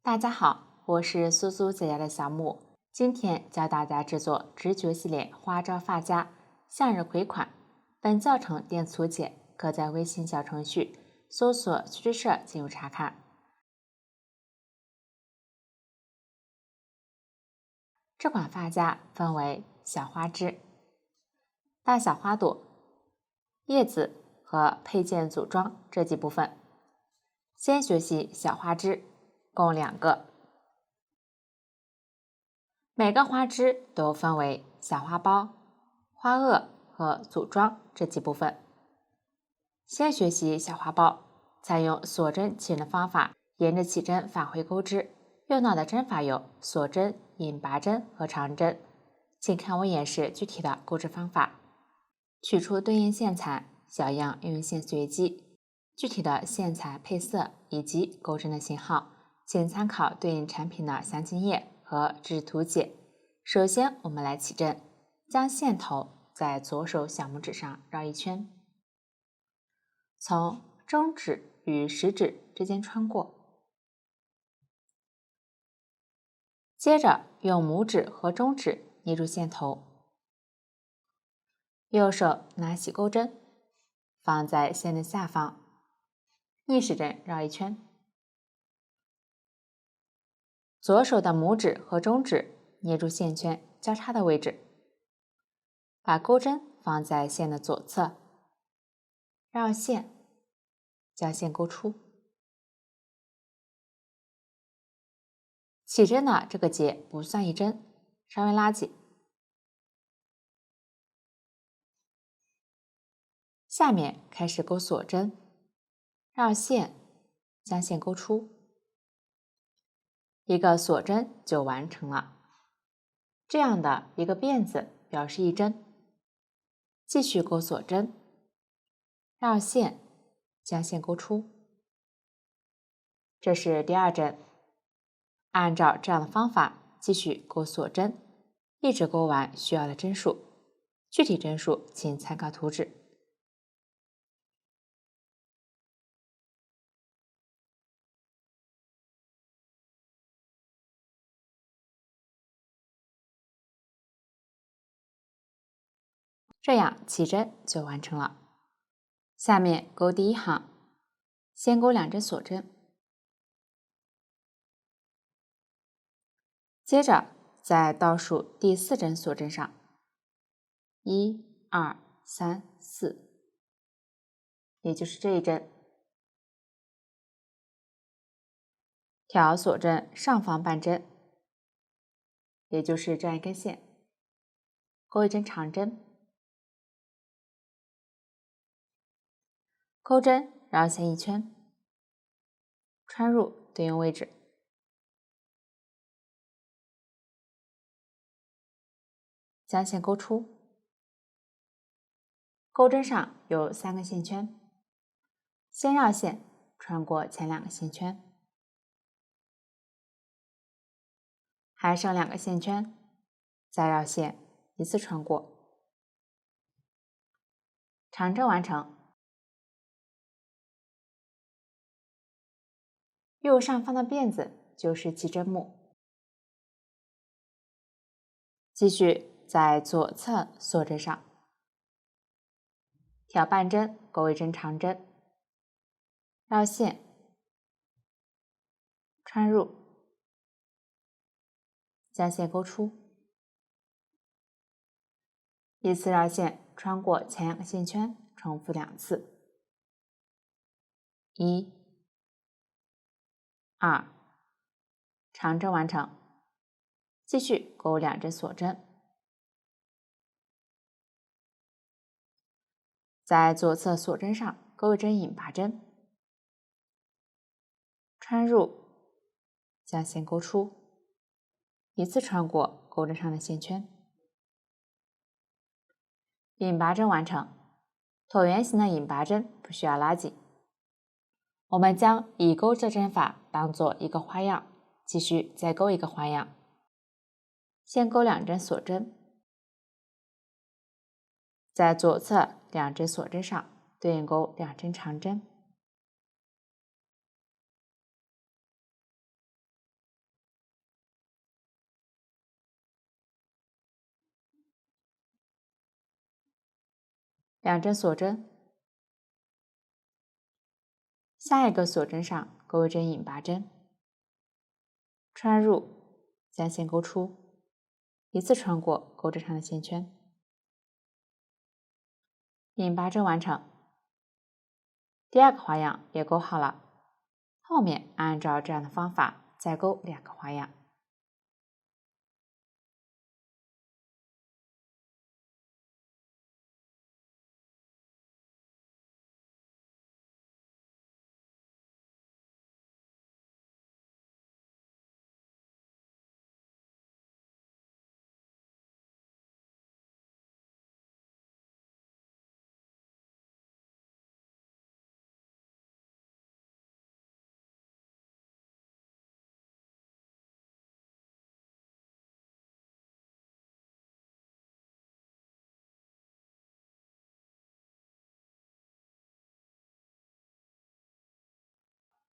大家好，我是苏苏姐姐的小木，今天教大家制作直觉系列花招发夹向日葵款。本教程电粗解，可在微信小程序搜索“趣之社”进入查看。这款发夹分为小花枝、大小花朵、叶子和配件组装这几部分。先学习小花枝，共2个。每个花枝都分为小花苞、花萼和组装这几部分。先学习小花苞，采用锁针起针的方法，沿着起针返回钩织。用到的针法有锁针、引拔针和长针。请看我演示具体的钩织方法。取出对应线材，小样用线随机。具体的线材配色以及钩针的型号，请参考对应产品的详情页和知识图解。首先，我们来起针，将线头在左手小拇指上绕一圈，从中指与食指之间穿过，接着用拇指和中指捏住线头，右手拿起钩针，放在线的下方，逆时针绕一圈，左手的拇指和中指捏住线圈交叉的位置，把钩针放在线的左侧，绕线，将线勾出。起针的这个结不算一针，稍微拉紧。下面开始钩锁针，绕线，将线勾出。一个锁针就完成了。这样的一个辫子表示一针，继续钩锁针，绕线，将线勾出。这是第2针。按照这样的方法继续钩锁针，一直钩完需要的针数。具体针数请参考图纸。这样起针就完成了。下面钩第1行，先钩2针锁针，接着在倒数第4针锁针上，1、2、3、4，也就是这一针，挑锁针上方半针，也就是这样一根线，钩一针长针，钩针绕线一圈，穿入对应位置，将线勾出。钩针上有3个线圈，先绕线穿过前2个线圈，还剩2个线圈，再绕线一次穿过，长针完成。右上方的辫子就是起针目，继续在左侧锁针上挑半针，钩一针长针，绕线，穿入，将线勾出，依次绕线穿过前2个线圈，重复2次。1、2，长针完成。继续钩2针锁针，在左侧锁针上钩一针引拔针，穿入，将线勾出，一次穿过钩针上的线圈，引拔针完成。椭圆形的引拔针不需要拉紧。我们将已钩织针法当做一个花样，继续再钩一个花样。先钩2针锁针，在左侧2针锁针上对应钩2针长针， 2针锁针，下一个锁针上钩一针引拔针，穿入，将线钩出，一次穿过钩针上的线圈，引拔针完成。第二个花样也钩好了，后面按照这样的方法再钩2个花样。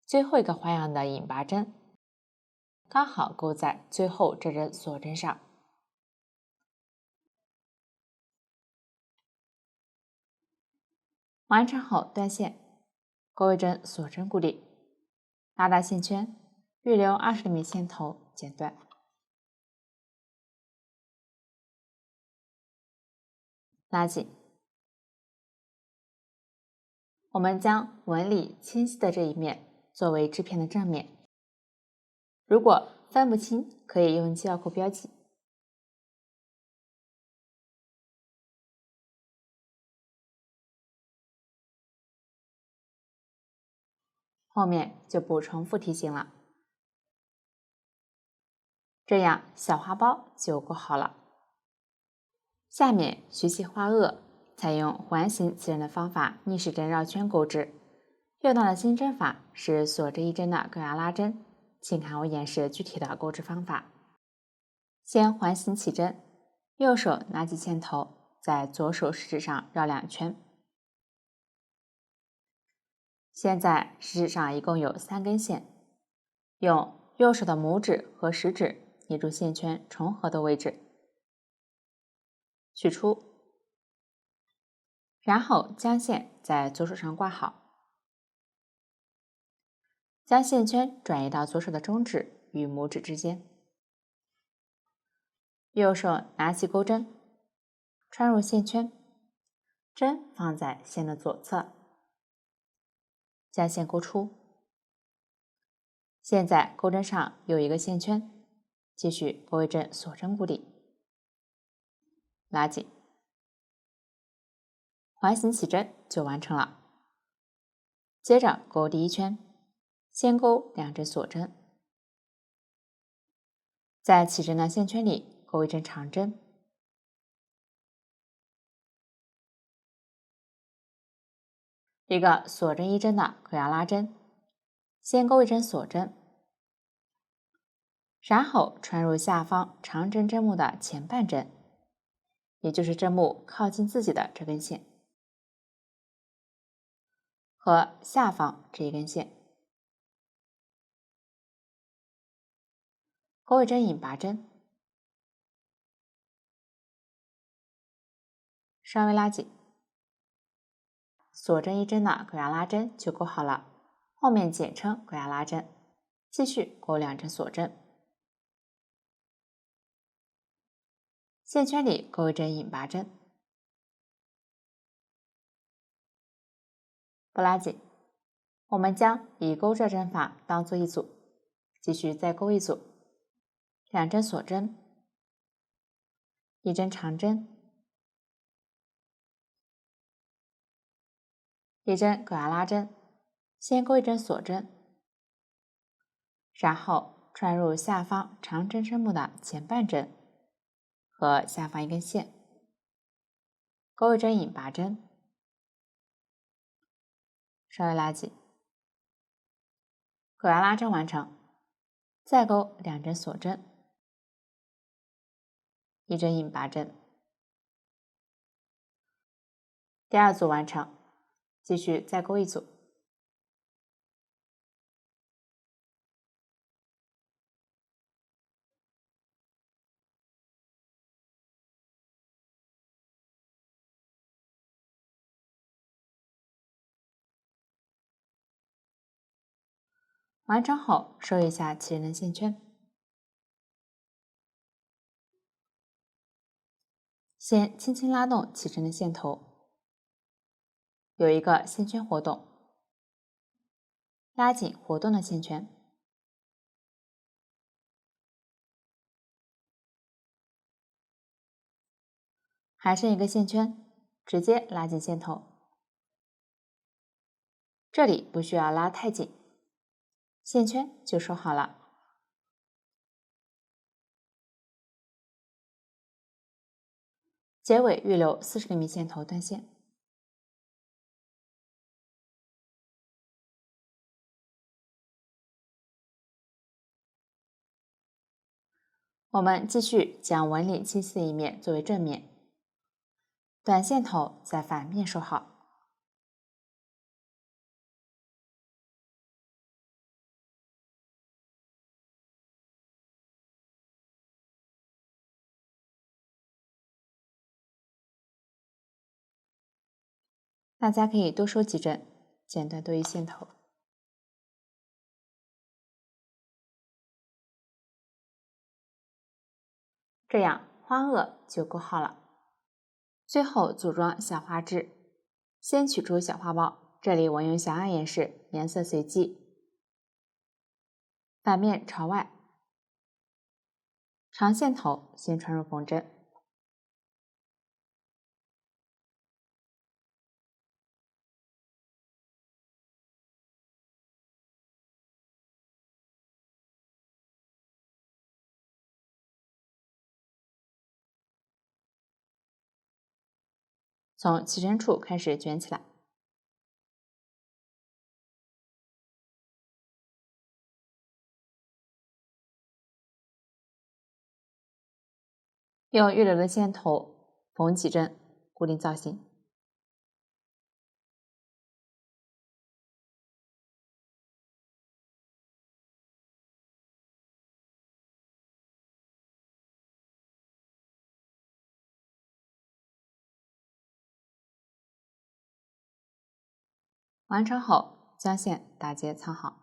最后一个花样的引拔针刚好钩在最后这针锁针上，完成后断线，钩一针锁针固定，拉大线圈，预留20厘米线头剪断，拉紧。我们将纹理清晰的这一面作为织片的正面，如果分不清，可以用记号扣标记。后面就不重复题型了。这样小花苞就钩好了。下面学习花萼，采用环形刺针的方法逆时针绕圈钩织。用到的新针法是锁针1针的钩芽拉针，请看我演示具体的钩织方法。先环形起针，右手拿起线头，在左手食指上绕2圈。现在食指上一共有3根线，用右手的拇指和食指捏住线圈重合的位置，取出，然后将线在左手上挂好，将线圈转移到左手的中指与拇指之间，右手拿起钩针，穿入线圈，针放在线的左侧，将线钩出。现在钩针上有一个线圈，继续钩一针锁针固定，拉紧，环形起针就完成了。接着钩第1圈，先钩2针锁针，在起针的线圈里钩一针长针，一个锁针1针的钩芽拉针，先钩一针锁针，然后穿入下方长针针目的前半针，也就是针目靠近自己的这根线和下方这一根线，钩一针引拔针，稍微拉紧，锁针1针的钩芽拉针就钩好了，后面简称钩芽拉针，继续钩2针锁针，线圈里钩一针引拔针，不拉紧。我们将以钩这针法当做一组，继续再钩一组，2针锁针，1针长针，1针钩芽拉针，先钩一针锁针，然后穿入下方长针针目的前半针和下方一根线，钩一针引拔针，稍微拉紧，钩芽拉针完成，再钩2针锁针，1针引拔针，第2组完成，继续再钩一组。完成后收一下起针的线圈，先轻轻拉动起针的线头，有一个线圈活动，拉紧活动的线圈，还剩一个线圈，直接拉紧线头，这里不需要拉太紧，线圈就收好了。结尾预留40厘米线头断线。我们继续将纹理清晰的一面作为正面，短线头在反面收好。大家可以多收几针，剪断多余线头。这样花萼就勾好了。最后组装小花枝，先取出小花苞，这里我用小样颜式，颜色随机，反面朝外，长线头先穿入缝针，从起针处开始卷起来。用预留的线头缝几针，固定造型。完成后，将线打结藏好。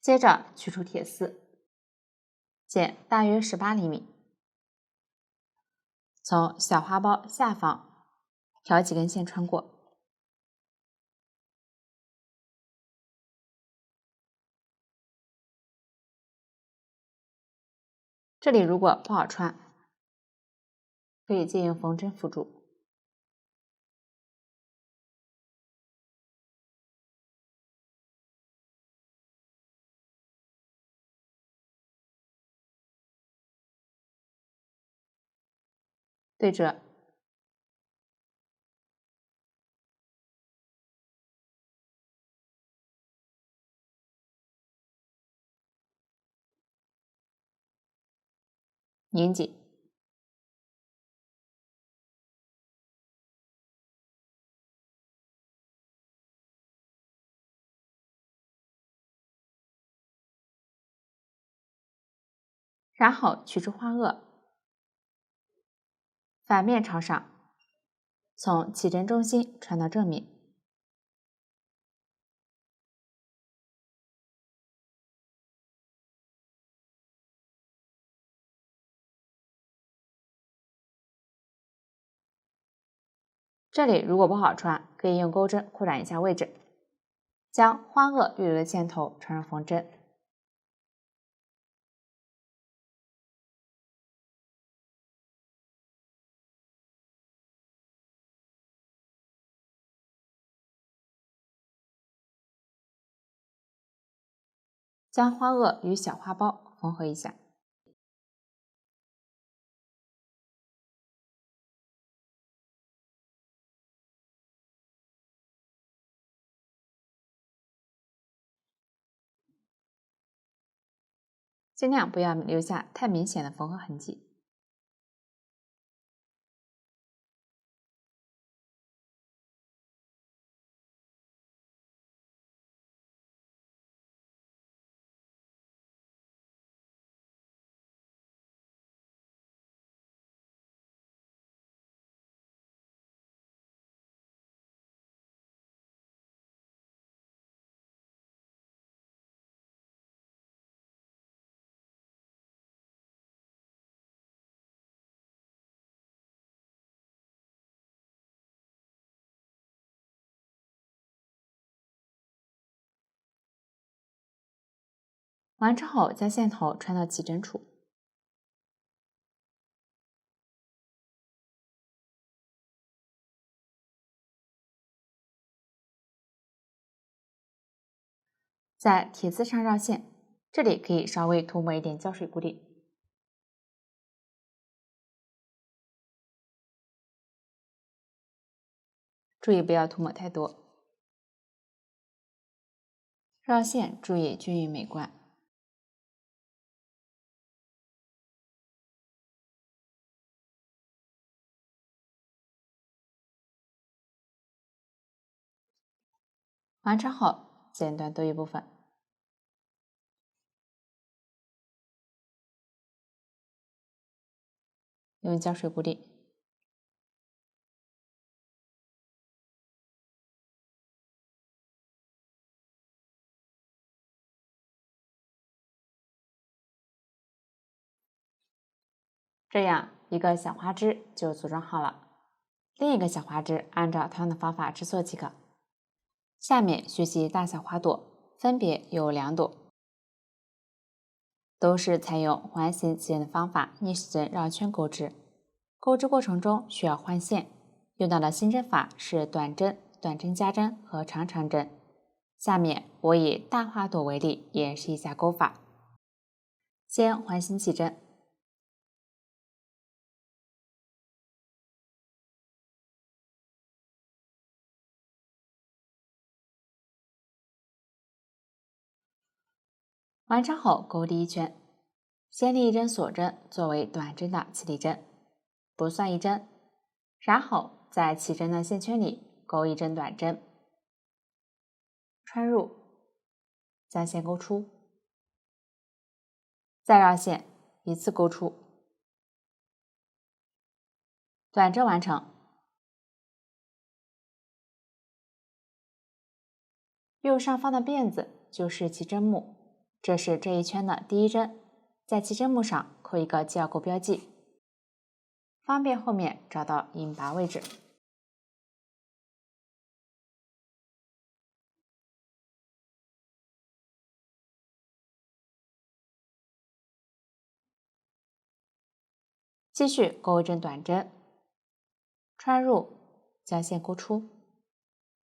接着取出铁丝，剪大约18厘米，从小花苞下方挑几根线穿过，这里如果不好穿，可以借用缝针辅助。对折，拧紧，然后取出花萼，反面朝上，从起针中心穿到正面。这里如果不好穿，可以用钩针扩展一下位置，将花萼预留的线头穿入缝针。将花萼与小花苞缝合一下。尽量不要留下太明显的缝合痕迹。完成后，将线头穿到起针处，在铁丝上绕线，这里可以稍微涂抹一点胶水固定。注意不要涂抹太多。绕线注意均匀美观。完成后，剪断多余部分，用胶水固定。这样一个小花枝就组装好了，另一个小花枝按照同样的方法制作即可。下面学习大小花朵，分别有2朵，都是采用环形起针的方法逆时针绕圈钩织。钩织过程中需要换线，用到的新针法是短针、短针加针和长长针。下面我以大花朵为例，演示一下钩法。先环形起针，完成后钩第1圈，先立一针锁针作为短针的起底针，不算1针，然后在起针的线圈里钩1针短针，穿入，将线钩出，再绕线，一次钩出，短针完成。右上方的辫子就是起针目，这是这一圈的第1针，在起针目上扣一个记号钩标记，方便后面找到引拔位置。继续钩1针短针，穿入，将线钩出，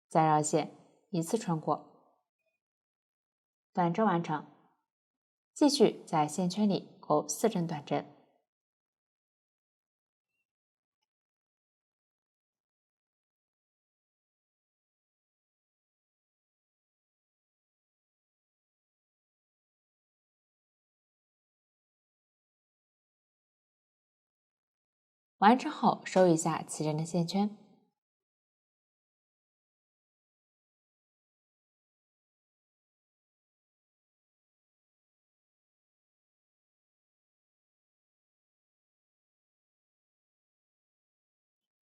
再绕线，一次穿过，短针完成。继续在线圈里钩4针短针。完成后收一下起针的线圈，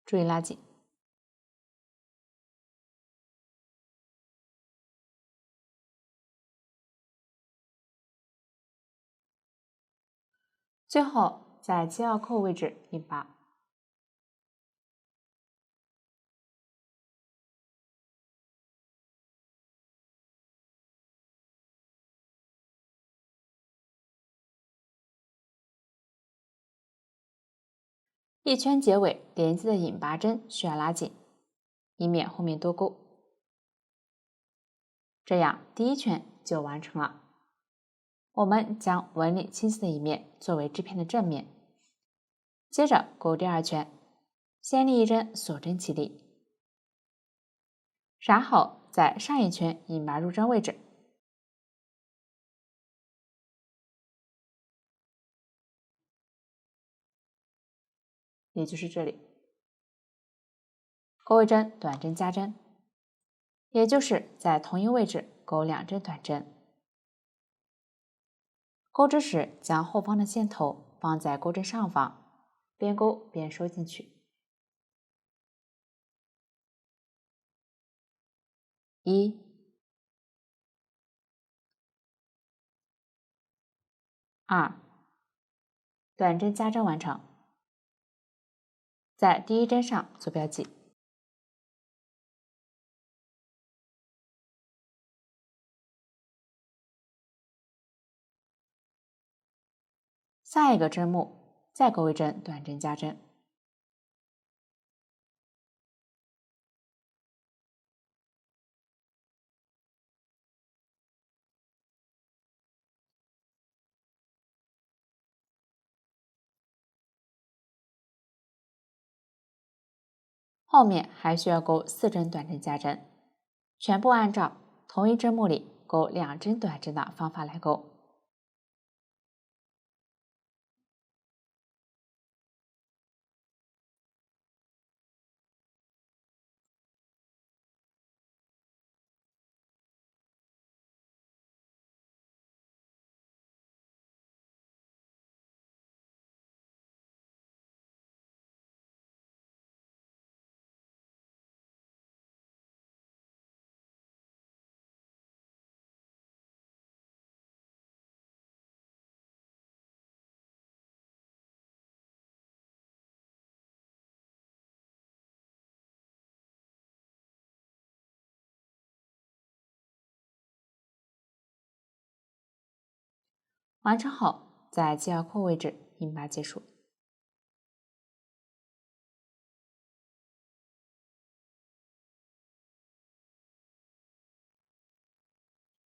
注意拉紧。最后在7号扣位置引拔。一圈结尾连接的引拔针需要拉紧，以免后面多钩。这样第1圈就完成了。我们将纹理清晰的一面作为织片的正面，接着钩第2圈，先立一针锁针起立，然后在上一圈引拔入针位置也就是这里。钩一针短针加针，也就是在同一位置钩2针短针。钩织时，将后方的线头放在钩针上方，边钩边收进去。1、2，短针加针完成。在第一针上做标记。下一个针目再钩一针短针加针。后面还需要钩4针短针加针，全部按照同一针目里钩2针短针的方法来钩。完成后，在系腰扣位置引拔结束。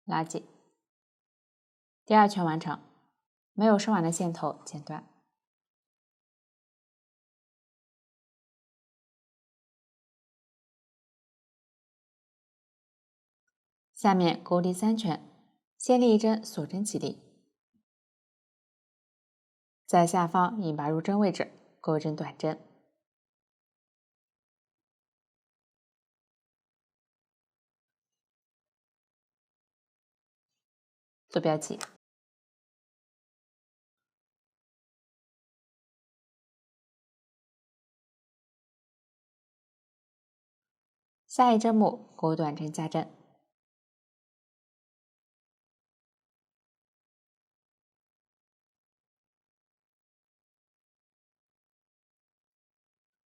拉紧。第2圈完成，没有收完的线头剪断。下面钩第3圈，先立一针锁针起立，在下方引拔入针位置钩一针短针，做标记。下一针目钩短针加针，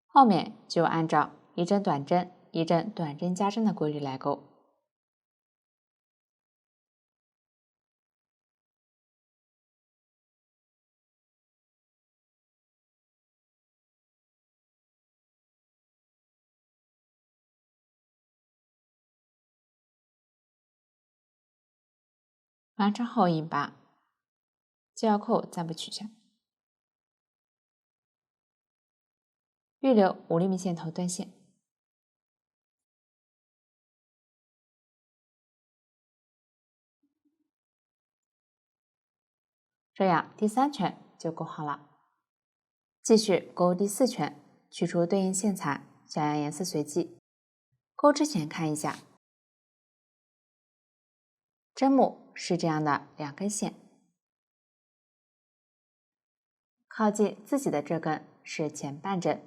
后面就按照一针短针一针短针加针的规律来钩。完成后引拔，系腰扣暂不取下，预留5厘米线头断线。这样第3圈就钩好了。继续钩第4圈，取出对应线残，想要颜色随机。钩之前看一下，针目是这样的2根线，靠近自己的这根是前半针，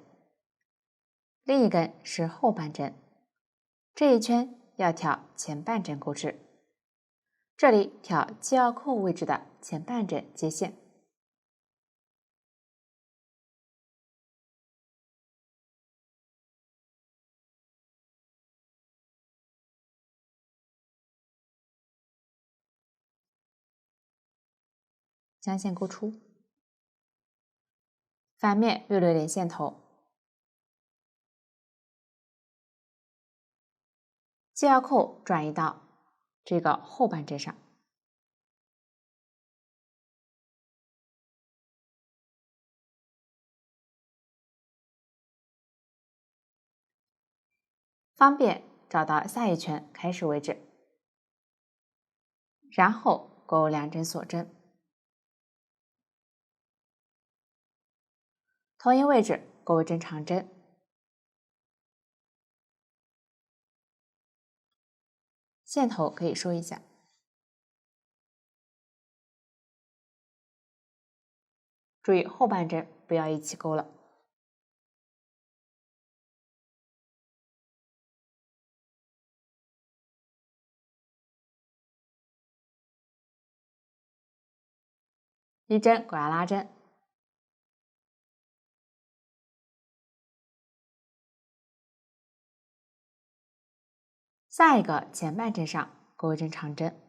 另一根是后半针。这一圈要挑前半针钩织，这里挑系腰扣位置的前半针接线。将线钩出，反面6留连线头，系腰扣转移到这个后半针上，方便找到下一圈开始位置，然后钩2针锁针，同一位置钩一针长针。线头可以收一下。注意后半针不要一起钩了。一针狗牙拉针，下一个前半针上钩一针长针，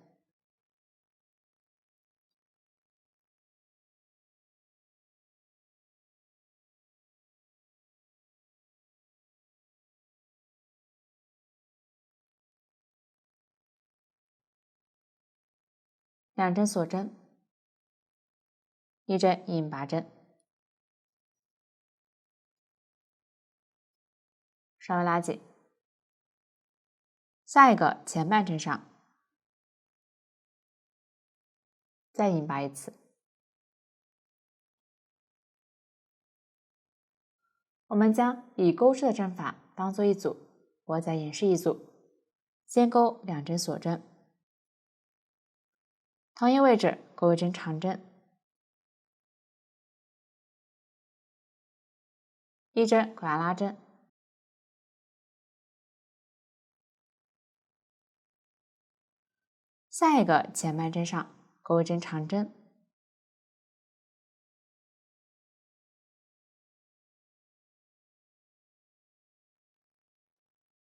两针锁针，一针引拔针，稍微拉紧。下一个前半针上再引拔一次。我们将已钩织的针法当做一组，我再演示一组。先钩两针锁针，同一位置钩一针长针，一针狗牙拉针，下一个前半针上钩一针长针，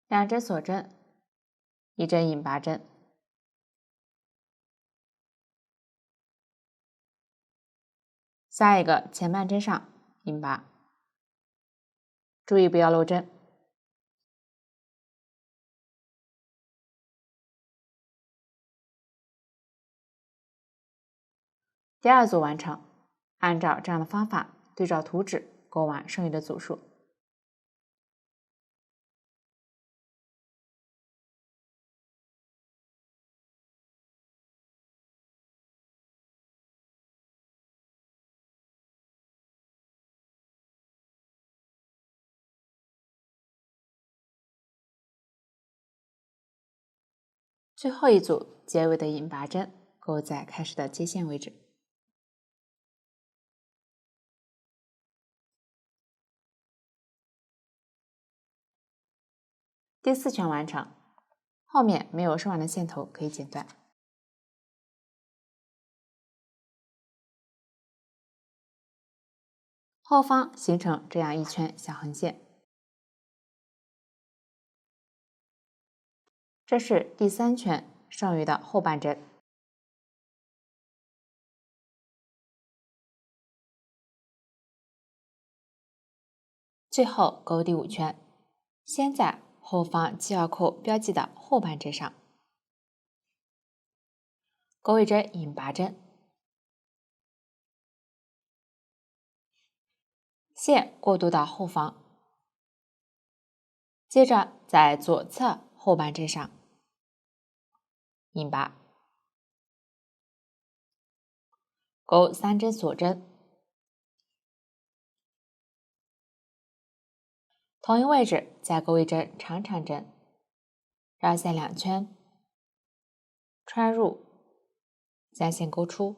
两针锁针，一针引拔针，下一个前半针上引拔，注意不要漏针。第二组完成，按照这样的方法对照图纸钩完剩余的组数。最后一组结尾的引拔针钩在开始的接线位置。第4圈完成，后面没有收完的线头可以剪断。后方形成这样一圈小横线，这是第3圈剩余的后半针。最后钩第5圈，先在后方7号扣标记的后半针上钩一针引拔针，线过渡到后方，接着在左侧后半针上引拔，钩3针锁针，同一位置再钩一针长长针，绕线2圈，穿入，将线钩出，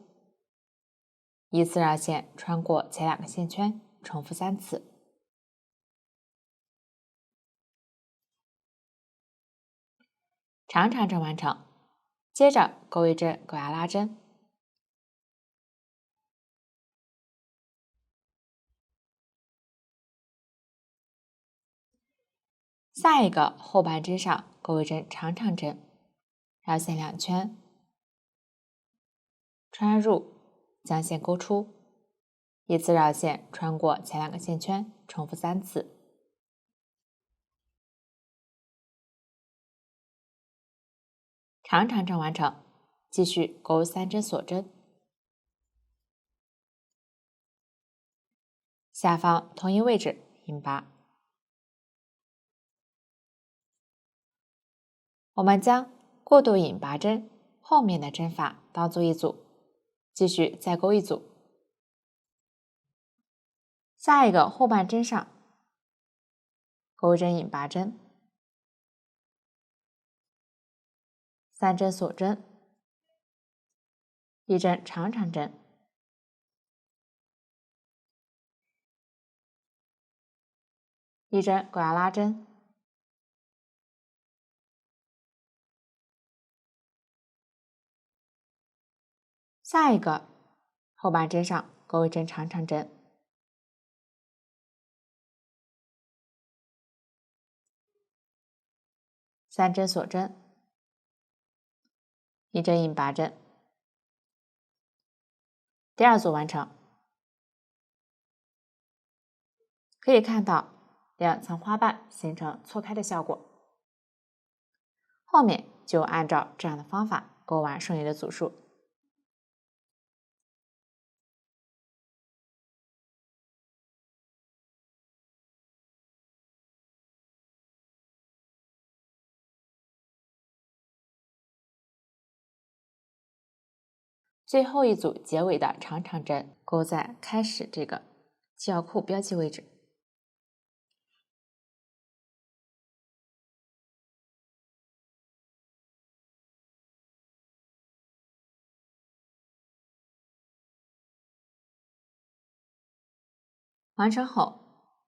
依次绕线穿过前2个线圈，重复3次。长长针完成，接着钩一针狗牙拉针，下一个后半针上钩一针长长针，绕线2圈，穿入，将线钩出，依次绕线穿过前2个线圈，重复3次。长长针完成，继续钩3针锁针，下方同一位置引拔。我们将过渡引拔针后面的针法当做一组，继续再钩一组。下一个后半针上钩针引拔针，3针锁针，1针长长针，1针狗牙拉针，下一个后半针上钩1针长长针，3针锁针，1针引拔针，第2组完成。可以看到2层花瓣形成错开的效果。后面就按照这样的方法钩完剩余的组数。最后一组结尾的长长针钩在开始这个系腰裤标记位置。完成后，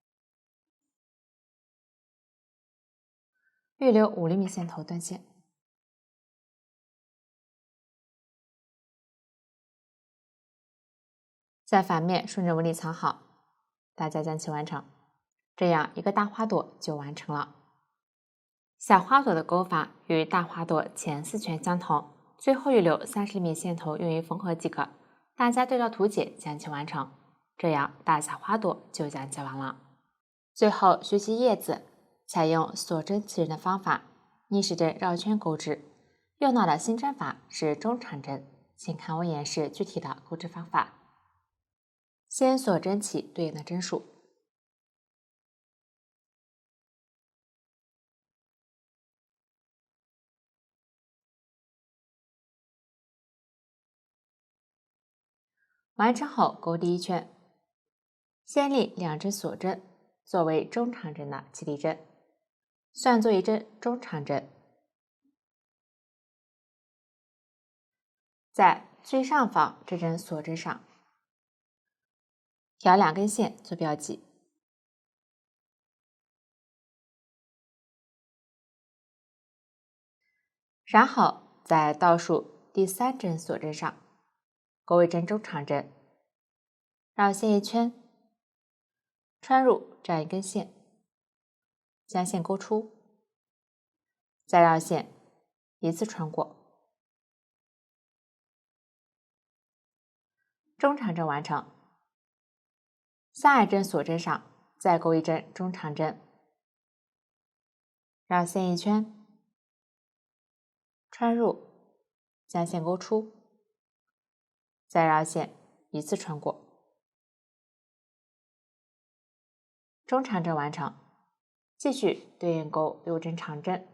预留5厘米线头断线，在反面顺着纹理藏好，大家将其完成。这样一个大花朵就完成了。小花朵的钩法与大花朵前4圈相同，最后预留30厘米线头用于缝合即可。大家对照图解将其完成，这样大小花朵就将结完了。最后学习叶子，采用锁针起针的方法，逆时针绕圈钩织。用到的新针法是中长针，请看我演示具体的钩织方法。先锁针起对应的针数，完成后钩第1圈，先立2针锁针作为中长针的起底针，算作1针中长针，在最上方这针锁针上挑2根线做标记，然后在倒数第3针锁针上钩1针中长针，绕线1圈，穿入这样1根线，将线勾出，再绕线一次穿过，中长针完成。下一针锁针上再钩1针中长针，绕线1圈，穿入，将线勾出，再绕线一次穿过，中长针完成。继续对应钩6针长针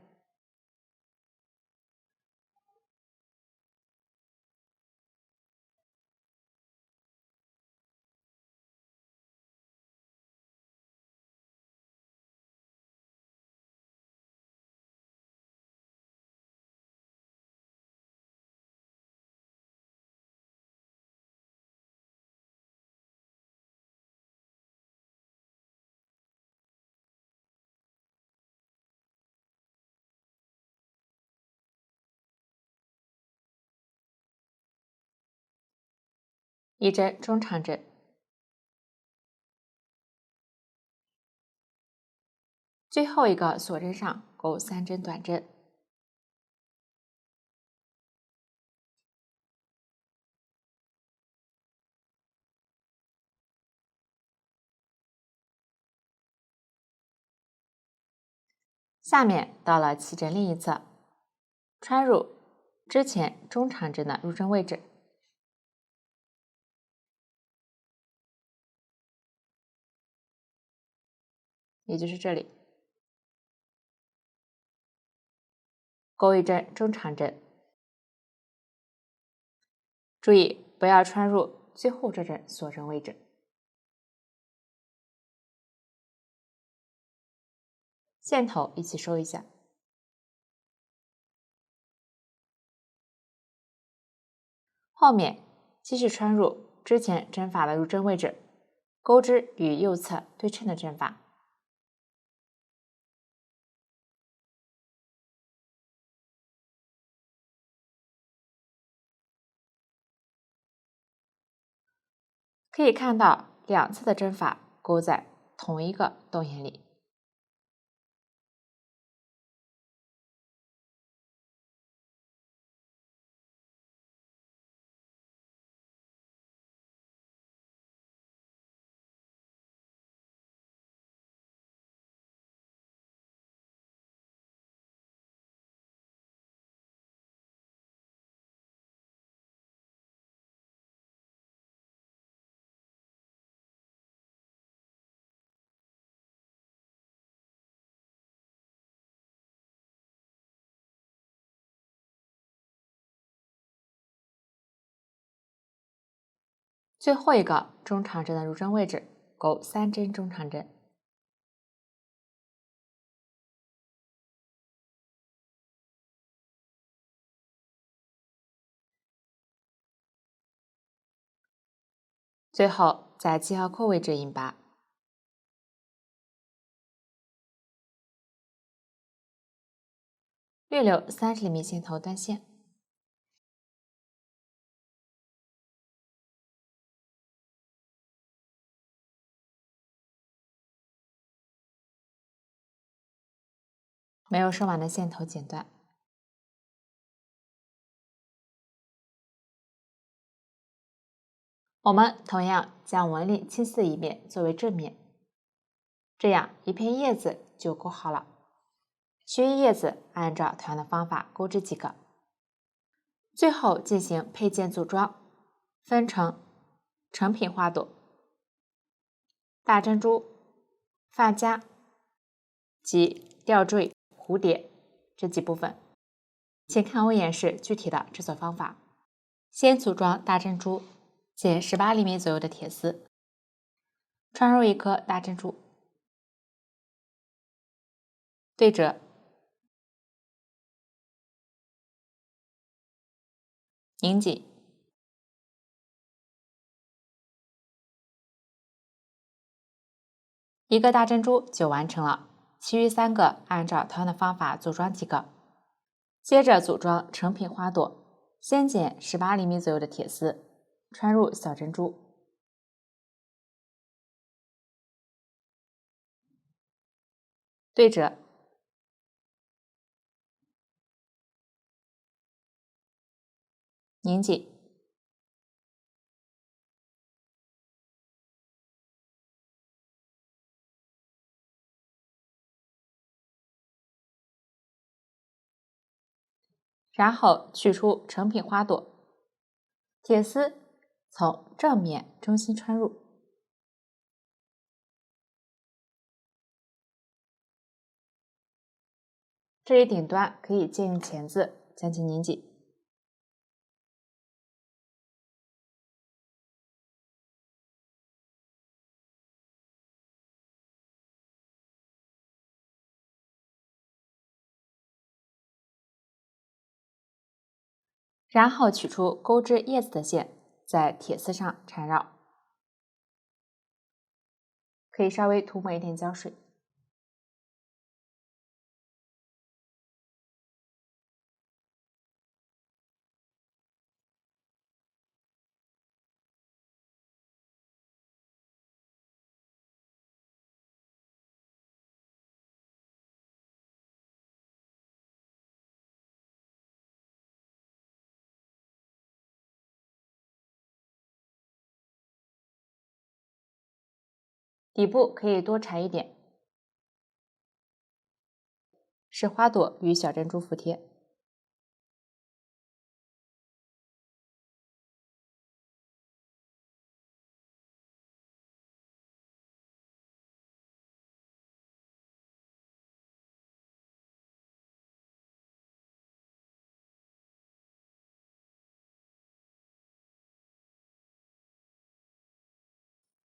，1针中长针，最后一个锁针上钩3针短针，下面到了起针另一侧，穿入之前中长针的入针位置，也就是这里，钩1针中长针，注意不要穿入最后这针锁针位置。线头一起收一下。后面继续穿入之前针法的入针位置，钩织与右侧对称的针法。可以看到两侧的针法勾在同一个洞眼里。最后一个中长针的入针位置，钩3针中长针。最后在记号扣位置引拔，略留30厘米线头断线。没有收完的线头剪断。我们同样将纹理清晰的一面作为正面，这样一片叶子就钩好了。其余叶子按照同样的方法钩织即可。最后进行配件组装，分成成品花朵、大珍珠、发夹及吊坠、蝴蝶这几部分。请看我演示具体的制作方法。先组装大珍珠，剪18厘米左右的铁丝，穿入一颗大珍珠，对折，拧紧，一个大珍珠就完成了，其余3个按照同样的方法组装即可。接着组装成品花朵，先剪18厘米左右的铁丝，穿入小珍珠，对折，拧紧，然后取出成品花朵，铁丝从正面中心穿入，这里顶端可以借用钳子将其拧紧。然后取出钩织叶子的线，在铁丝上缠绕，可以稍微涂抹一点胶水。底部可以多缠一点，使花朵与小珍珠服帖。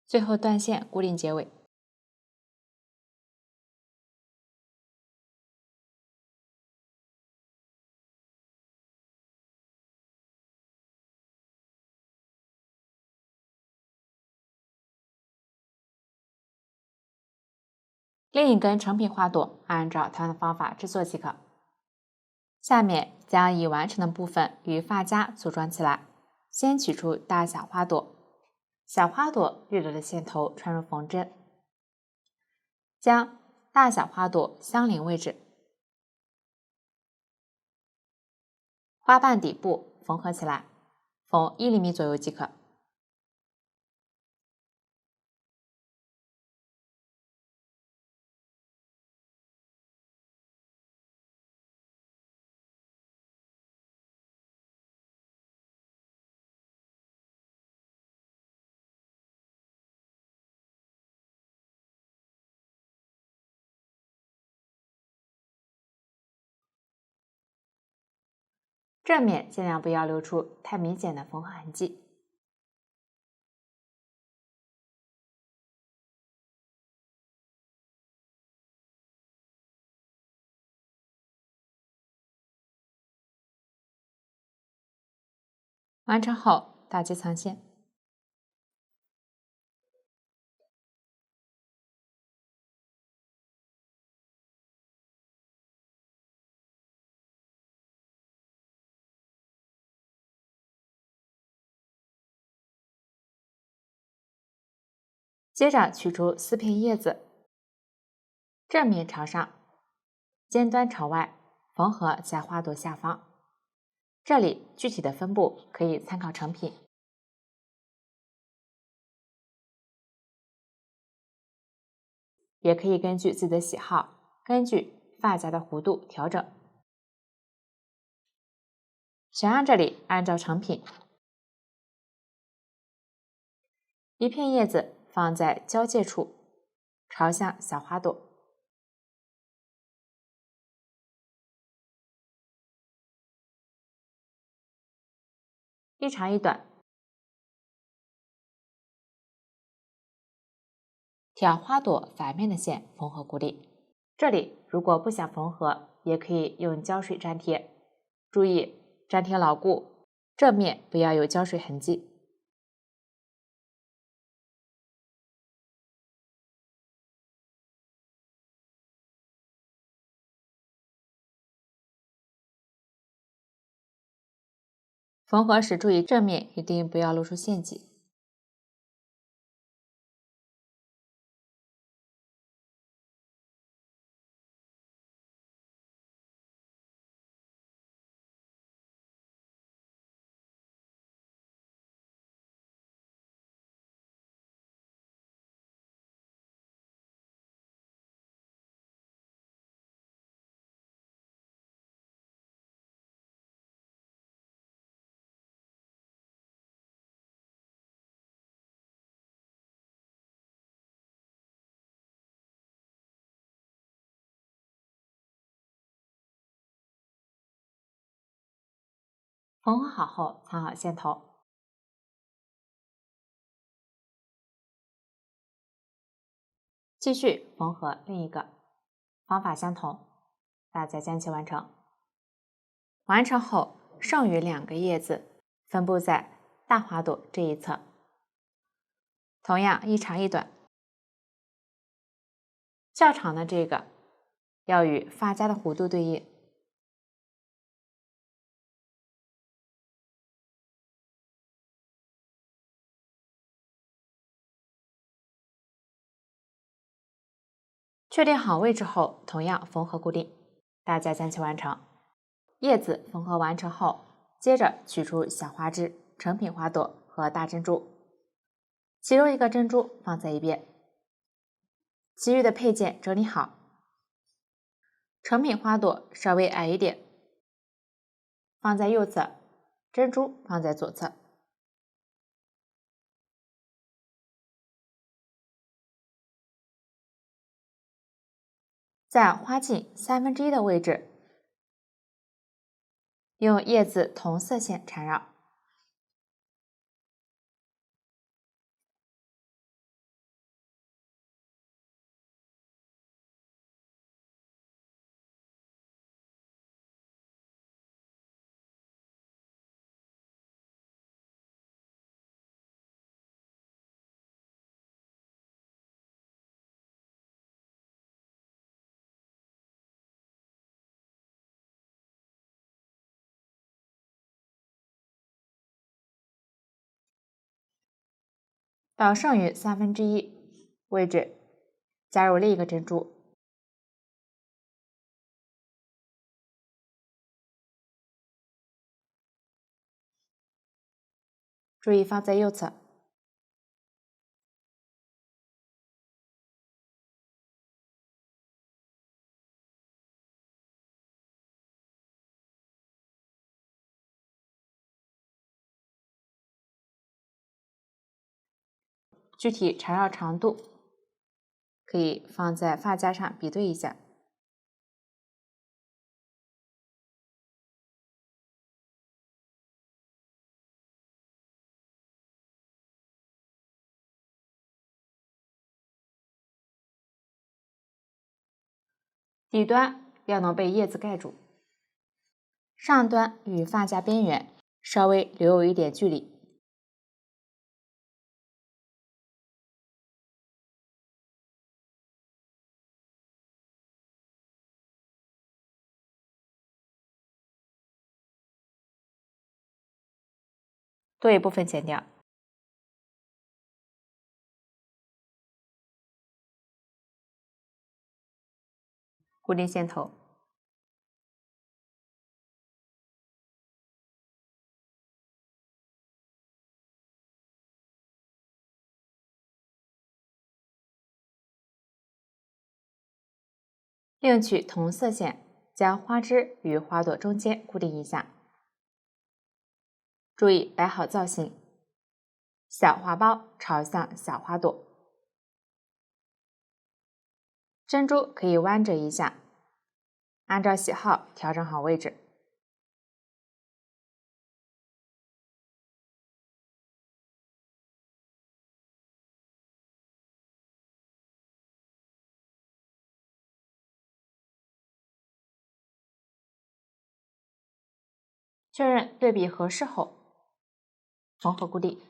最后断线固定结尾。另一根成品花朵按照同样的方法制作即可。下面将已完成的部分与发夹组装起来。先取出大小花朵，小花朵绿色的线头穿入缝针，将大小花朵相邻位置，花瓣底部缝合起来，缝1厘米左右即可。正面尽量不要留出太明显的缝合痕迹。完成后打结藏线。接着取出4片叶子，正面朝上，尖端朝外，缝合在花朵下方。这里具体的分布可以参考成品，也可以根据自己的喜好，根据发夹的弧度调整。小样这里按照成品，一片叶子放在交界处，朝向小花朵。一长一短，挑花朵反面的线缝合固定。这里如果不想缝合，也可以用胶水粘贴，注意粘贴牢固，正面不要有胶水痕迹。缝合时注意正面一定不要露出线迹。缝合好后藏好线头，继续缝合另一个，方法相同，大家将其完成。完成后，剩余2个叶子分布在大花朵这一侧，同样一长一短，较长的这个要与发夹的弧度对应。确定好位置后，同样缝合固定，大家将其完成。叶子缝合完成后，接着取出小花枝、成品花朵和大珍珠，其中一个珍珠放在一边，其余的配件整理好。成品花朵稍微矮一点，放在右侧，珍珠放在左侧。在花茎1/3的位置，用叶子同色线缠绕。到剩余1/3位置加入另一个珍珠，注意放在右侧。具体缠绕长度可以放在发夹上比对一下。底端要能被叶子盖住，上端与发夹边缘稍微留有一点距离。多一部分剪掉。固定线头。另取同色线，将花枝与花朵中间固定一下。注意摆好造型，小花苞朝向小花朵，珍珠可以弯折一下，按照喜好调整好位置。确认对比合适后，缝合固定。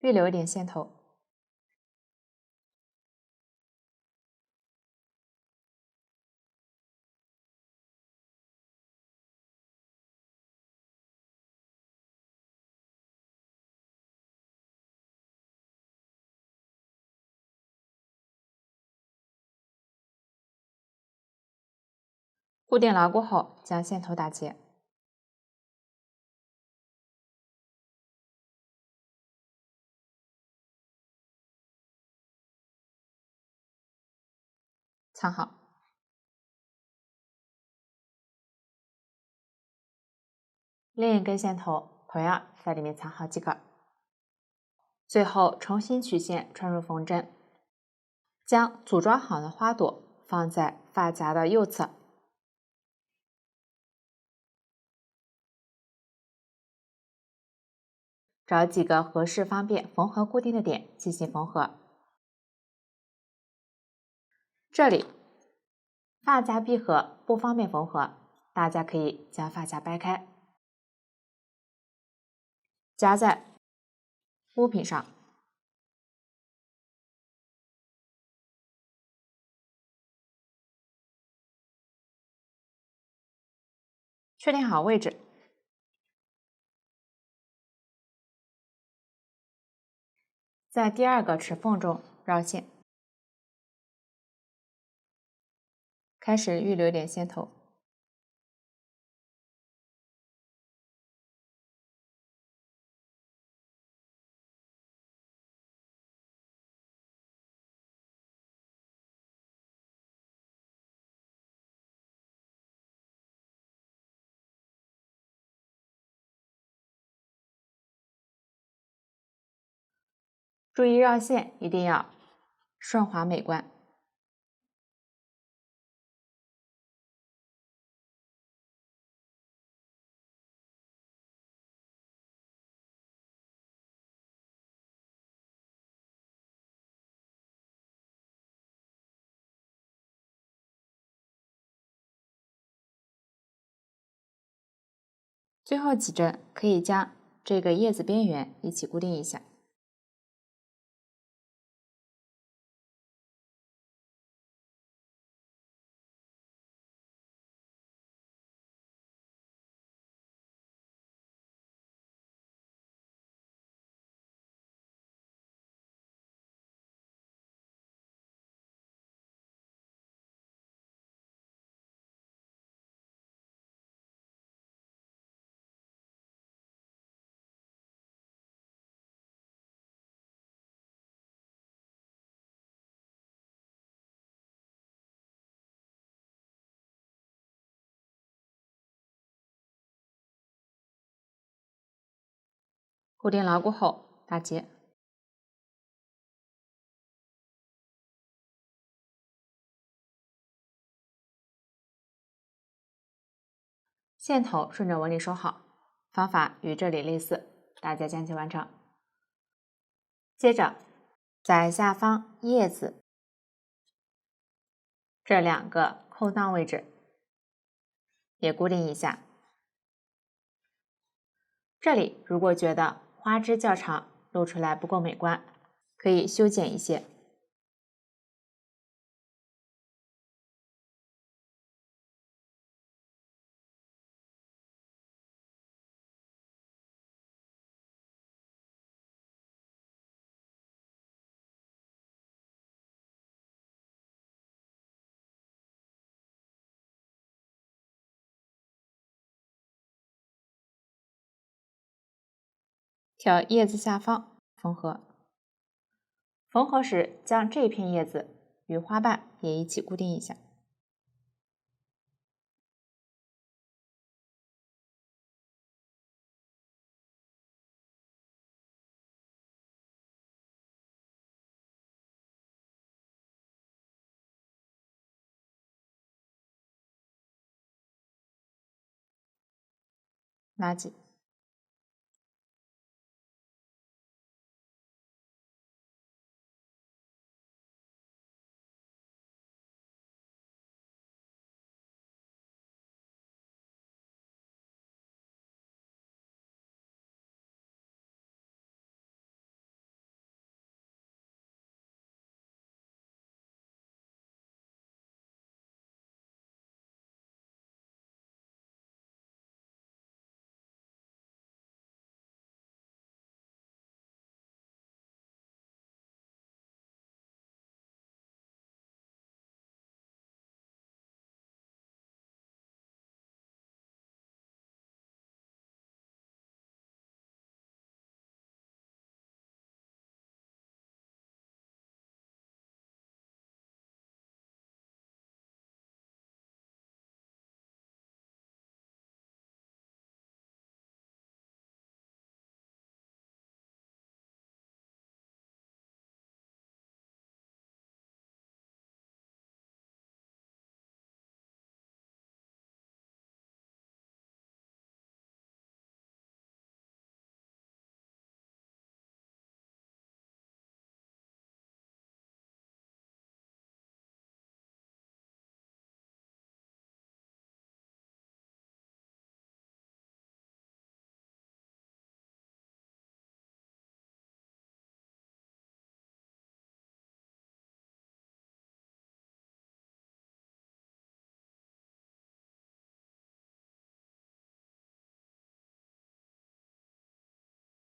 预留一点线头。固定牢固后，将线头打结。藏好。另一根线头同样在里面藏好即可。最后重新取线穿入缝针，将组装好的花朵放在发夹的右侧。找几个合适方便缝合固定的点进行缝合。这里发夹闭合不方便缝合，大家可以将发夹掰开，夹在物品上。确定好位置，在第二个齿缝中绕线，开始预留点线头。注意绕线一定要顺滑美观。最后几针可以将这个叶子边缘一起固定一下。固定牢固后打结。线头顺着纹理收好，方法与这里类似，大家将其完成。接着在下方叶子这2个空档位置也固定一下。这里如果觉得花枝较长，露出来不够美观，可以修剪一些。挑叶子下方缝合，缝合时将这片叶子与花瓣也一起固定一下。拉紧。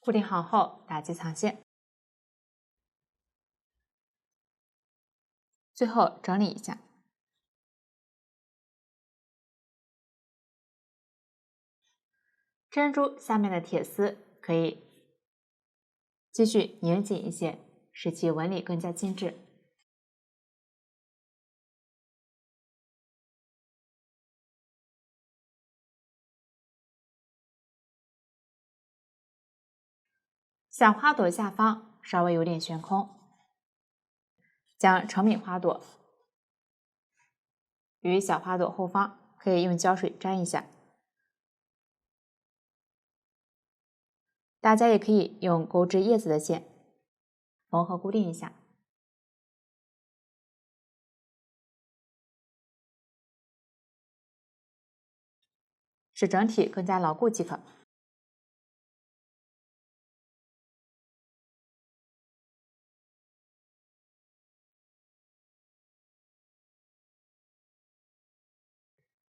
固定好后打结藏线。最后整理一下，珍珠下面的铁丝可以继续拧紧一些，使其纹理更加精致。小花朵下方稍微有点悬空，将成品花朵与小花朵后方可以用胶水粘一下，大家也可以用钩织叶子的线缝合固定一下，使整体更加牢固即可。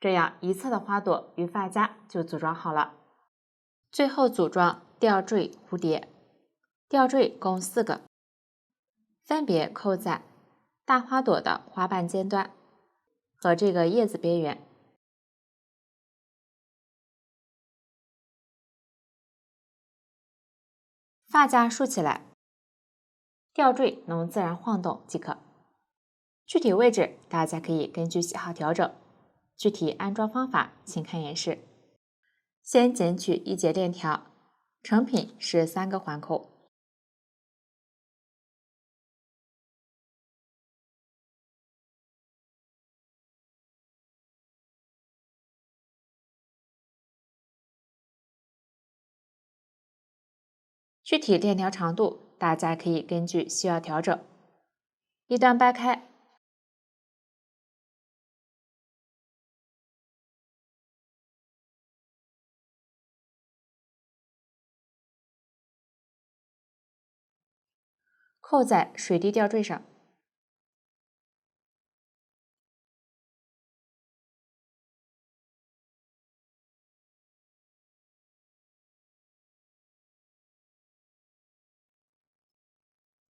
这样一侧的花朵与发夹就组装好了。最后组装吊坠蝴蝶，吊坠共4个，分别扣在大花朵的花瓣尖端和这个叶子边缘。发夹竖起来，吊坠能自然晃动即可。具体位置大家可以根据喜好调整，具体安装方法请看演示。先剪取1节链条，成品是3个环扣。具体链条长度，大家可以根据需要调整。一端掰开，扣在水滴吊坠上。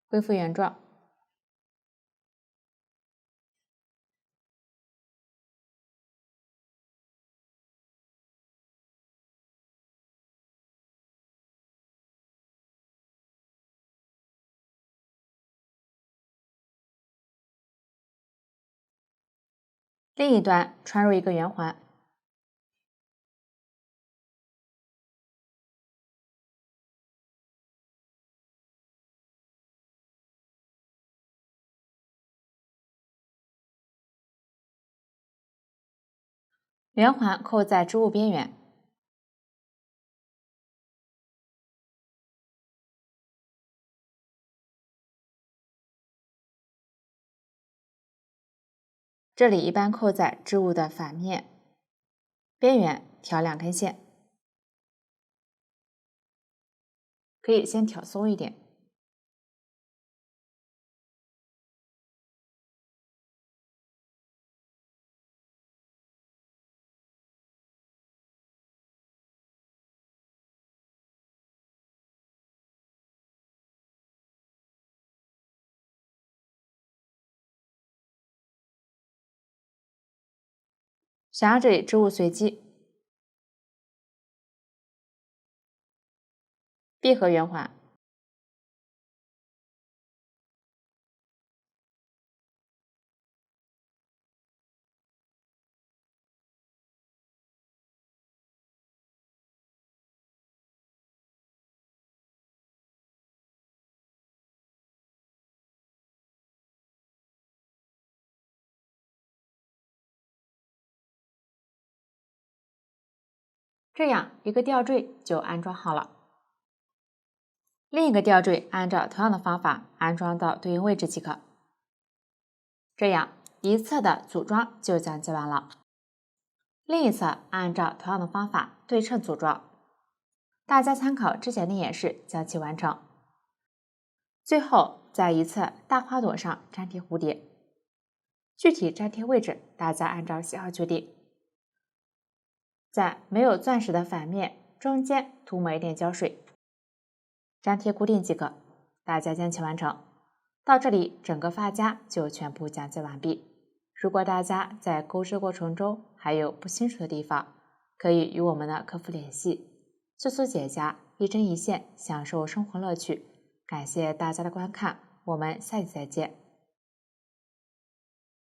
恢复原状。另一端穿入一个圆环，圆环扣在织物边缘。这里一般扣在织物的反面，边缘挑2根线，可以先挑松一点。想让这里织物随机，闭合圆环，这样一个吊坠就安装好了。另一个吊坠按照同样的方法安装到对应位置即可。这样一侧的组装就讲解完了。另一侧按照同样的方法对称组装。大家参考之前的演示将其完成。最后在一侧大花朵上粘贴蝴蝶，具体粘贴位置大家按照喜好决定。在没有钻石的反面中间涂抹一点胶水，粘贴固定即可。大家将其完成。到这里整个发夹就全部讲解完毕。如果大家在钩织过程中还有不清楚的地方，可以与我们的客服联系。速速解答，一针一线，享受生活乐趣。感谢大家的观看，我们下期再见。